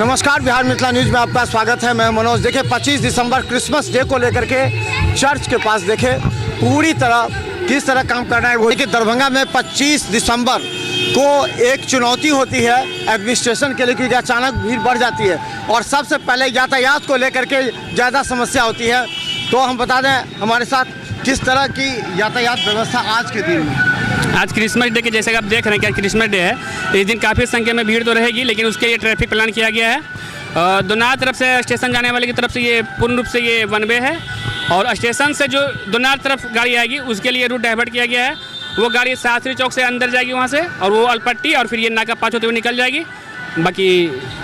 नमस्कार, बिहार मिथिला न्यूज़ में आपका स्वागत है। मैं मनोज। देखिए 25 दिसंबर क्रिसमस डे को लेकर के चर्च के पास देखे पूरी तरह किस तरह काम करना है वो। देखिए दरभंगा में 25 दिसंबर को एक चुनौती होती है एडमिनिस्ट्रेशन के लिए, क्योंकि अचानक भीड़ बढ़ जाती है और सबसे पहले यातायात को लेकर के ज़्यादा समस्या होती है। तो हम बता दें हमारे साथ किस तरह की यातायात व्यवस्था आज के दिन में। आज क्रिसमस डे के जैसे आप देख रहे हैं कि क्रिसमस डे है, इस दिन काफ़ी संख्या में भीड़ तो रहेगी, लेकिन उसके लिए ट्रैफिक प्लान किया गया है। दोनार तरफ से स्टेशन जाने वाले की तरफ से ये पूर्ण रूप से ये वन वे है, और स्टेशन से जो दोनार तरफ गाड़ी आएगी उसके लिए रूट डाइवर्ट किया गया है। वो गाड़ी शास्त्री चौक से अंदर जाएगी वहाँ से, और वो अलपट्टी और फिर ये नाका पाँच होते हुए निकल जाएगी। बाकी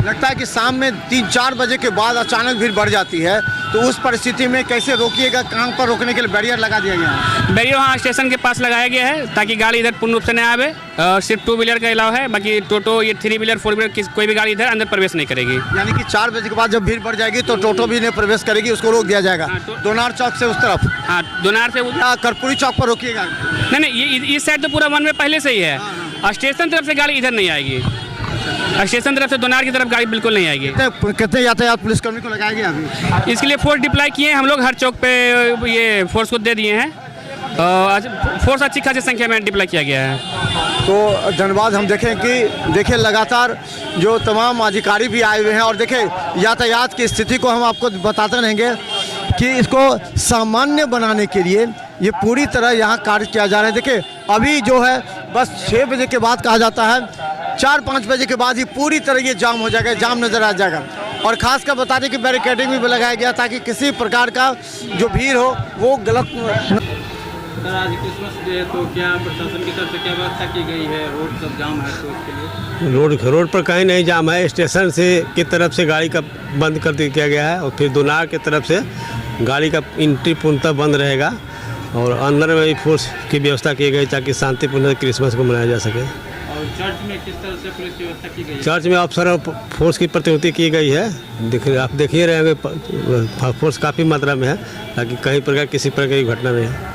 लगता है कि शाम में 3-4 बजे के बाद अचानक भीड़ बढ़ जाती है, तो उस परिस्थिति में कैसे रोकिएगा? कहाँ पर रोकने के लिए बैरियर लगा दिया गया है? बैरियर वहाँ स्टेशन के पास लगाया गया है ताकि गाड़ी इधर पूर्ण रूप से न आवे। सिर्फ 2 व्हीलर का अलाव है, बाकी टोटो ये 3 व्हीलर 4 व्हीलर कोई भी गाड़ी इधर अंदर प्रवेश नहीं करेगी। यानी कि 4 बजे के बाद जब भीड़ बढ़ जाएगी तो टोटो भी नहीं प्रवेश करेगी, उसको रोक दिया जाएगा। दोनार चौक से उस तरफ, हाँ दोनार से कर्पूरी चौक पर रोकिएगा? नहीं, ये इस साइड तो पूरा वन वे पहले से ही है। स्टेशन तरफ से गाड़ी इधर नहीं आएगी, स्टेशन तरफ से दोनार की तरफ गाड़ी बिल्कुल नहीं आएगी। कितने यातायात पुलिसकर्मी को लगाया गया अभी? इसके लिए फोर्स डिप्लाई किए हैं हम लोग, हर चौक पे ये फोर्स को दे दिए हैं। फोर्स अच्छी खासी संख्या में डिप्लाई किया गया है। तो धन्यवाद। हम देखें कि देखिए लगातार जो तमाम अधिकारी भी आए हुए हैं, और देखिए यातायात की स्थिति को हम आपको बताते रहेंगे कि इसको सामान्य बनाने के लिए ये पूरी तरह यहाँ कार्य किया जा रहा है। देखिए अभी जो है बस 6 बजे के बाद कहा जाता है, 4-5 बजे के बाद ही पूरी तरह ये जाम हो जाएगा, जाम नज़र आ जाएगा। और ख़ास कर बता दें कि बैरिकेडिंग भी लगाया गया ताकि किसी प्रकार का जो भीड़ हो वो गलत। सर आज क्रिसमस डे है, तो क्या प्रशासन की तरफ से क्या व्यवस्था की गई है? रोड सब जाम है तो इसके लिए रोड पर कहीं नहीं जाम है। स्टेशन से की तरफ से गाड़ी का बंद कर दिया गया है, और फिर दोनार की तरफ से गाड़ी का एंट्री पूर्णतः बंद रहेगा, और अंदर में भी फोर्स की व्यवस्था की गई ताकि शांतिपूर्ण क्रिसमस को मनाया जा सके। और चर्च में किस तरह से पुलिस की व्यवस्था की गई है? चर्च में अफसर और फोर्स की प्रतिनियुक्ति की गई है। आप देखिए रहेंगे फोर्स काफ़ी मात्रा में है ताकि कहीं प्रकार किसी प्रकार की घटना नहीं है।